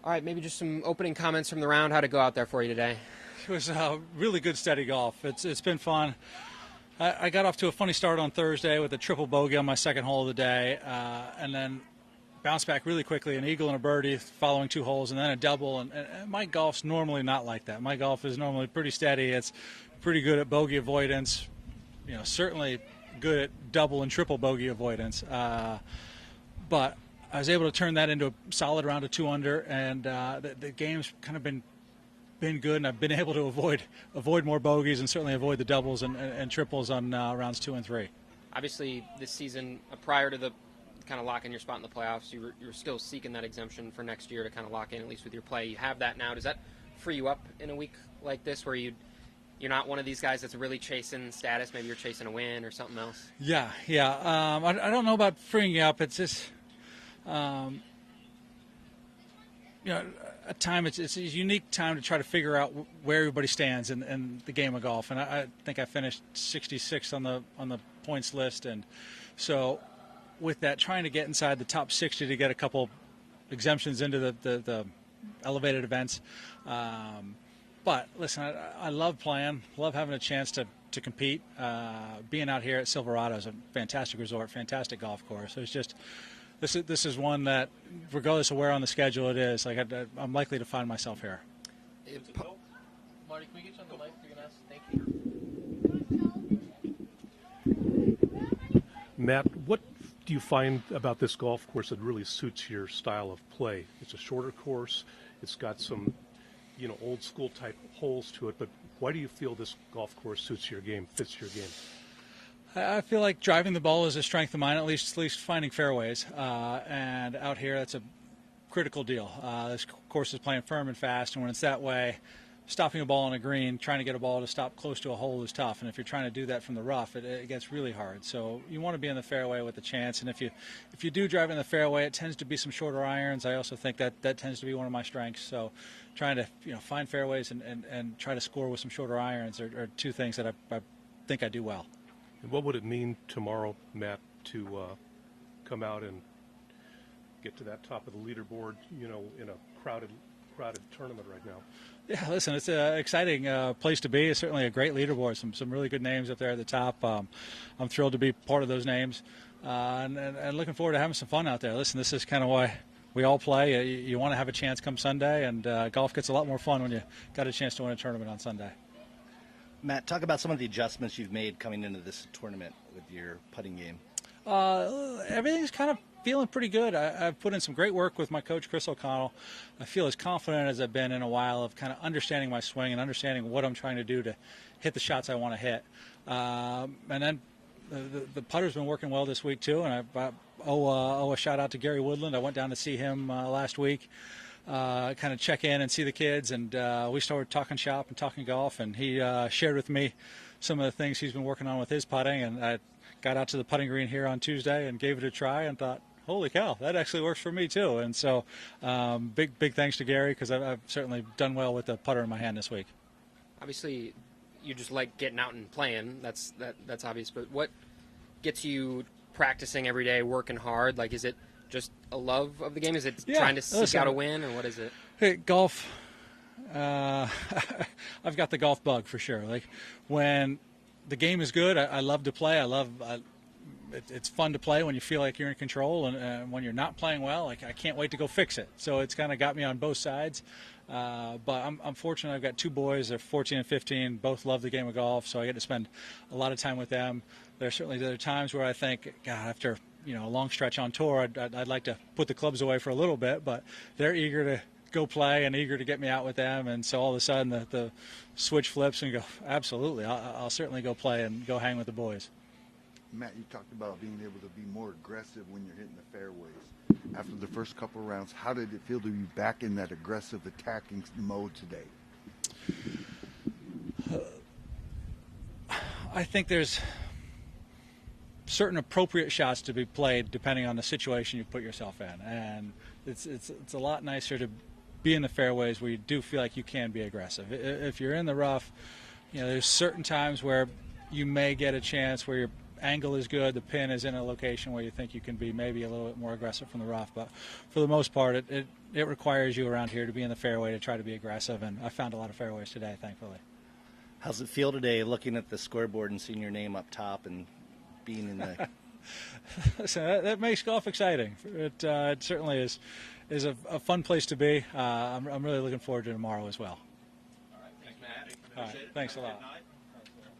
All right, maybe just some opening comments from the round. How'd it go out there for you today? It was really good, steady golf. It's been fun. I got off to a funny start on Thursday with a triple bogey on my second hole of the day, and then bounced back really quickly, an eagle and a birdie following 2 holes, and then a double. And my golf's normally not like that. My golf is normally pretty steady. It's pretty good at bogey avoidance. Certainly good at double and triple bogey avoidance. But I was able to turn that into a solid round of 2 under, and the game's kind of been good, and I've been able to avoid more bogeys and certainly avoid the doubles and triples on rounds 2 and 3. Obviously, this season, prior to the kind of locking your spot in the playoffs, you were still seeking that exemption for next year to kind of lock in, at least with your play. You have that now. Does that free you up in a week like this where you're not one of these guys that's really chasing status? Maybe you're chasing a win or something else? Yeah. I don't know about freeing you up. It's just, a time. It's a unique time to try to figure out where everybody stands in the game of golf. And I think I finished 66 on the points list, and so with that, trying to get inside the top 60 to get a couple exemptions into the elevated events. But listen, I love playing, love having a chance to compete. Being out here at Silverado is a fantastic resort, fantastic golf course. So it's just this is one that, regardless of where on the schedule it is, like I'm likely to find myself here. Marty, can we get you on the mic? You're gonna ask. Thank you. Matt, what do you find about this golf course that really suits your style of play? It's a shorter course. It's got some, old school type holes to it. But why do you feel this golf course suits your game, fits your game? I feel like driving the ball is a strength of mine, at least finding fairways. And out here, that's a critical deal. This course is playing firm and fast, and when it's that way, stopping a ball on a green, trying to get a ball to stop close to a hole is tough. And if you're trying to do that from the rough, it gets really hard. So you want to be in the fairway with a chance. And if you do drive in the fairway, it tends to be some shorter irons. I also think that tends to be one of my strengths. So trying to find fairways and try to score with some shorter irons are 2 things that I think I do well. And what would it mean tomorrow, Matt, to come out and get to that top of the leaderboard, in a crowded tournament right now? Yeah, listen, it's an exciting place to be. It's certainly a great leaderboard, some really good names up there at the top. I'm thrilled to be part of those names, and looking forward to having some fun out there. Listen, this is kind of why we all play. You want to have a chance come Sunday, and golf gets a lot more fun when you got a chance to win a tournament on Sunday. Matt, talk about some of the adjustments you've made coming into this tournament with your putting game. Everything's kind of feeling pretty good. I've put in some great work with my coach, Chris O'Connell. I feel as confident as I've been in a while of kind of understanding my swing and understanding what I'm trying to do to hit the shots I want to hit. And then the putter's been working well this week too, and I owe a shout out to Gary Woodland. I went down to see him last week. Kind of check in and see the kids, and we started talking shop and talking golf, and he shared with me some of the things he's been working on with his putting, and I got out to the putting green here on Tuesday and gave it a try and thought, holy cow, that actually works for me too. And so big thanks to Gary, because I've certainly done well with the putter in my hand this week. Obviously, you just like getting out and playing. That's obvious, but what gets you practicing every day, working hard? Like, is it just a love of the game? Is it trying to seek out a win, or what is it? Hey, golf. I've got the golf bug for sure. Like, when the game is good, I love to play. It's fun to play when you feel like you're in control, and when you're not playing well, like, I can't wait to go fix it. So it's kind of got me on both sides. But I'm fortunate. I've got 2 boys. They're 14 and 15. Both love the game of golf, so I get to spend a lot of time with them. There are times where I think, God, after a long stretch on tour, I'd like to put the clubs away for a little bit, but they're eager to go play and eager to get me out with them, and so all of a sudden the switch flips and you go, absolutely, I'll certainly go play and go hang with the boys. Matt, you talked about being able to be more aggressive when you're hitting the fairways. After the first couple of rounds, how did it feel to be back in that aggressive attacking mode today? I think there's certain appropriate shots to be played depending on the situation you put yourself in, and it's a lot nicer to be in the fairways where you do feel like you can be aggressive. If you're in the rough, there's certain times where you may get a chance where your angle is good, the pin is in a location where you think you can be maybe a little bit more aggressive from the rough, but for the most part, it requires you around here to be in the fairway to try to be aggressive, and I found a lot of fairways today, thankfully. How's it feel today looking at the scoreboard and seeing your name up top and being in the... So that makes golf exciting. It certainly is a fun place to be. I'm really looking forward to tomorrow as well. All right, thanks, Matt. All right, thanks a lot.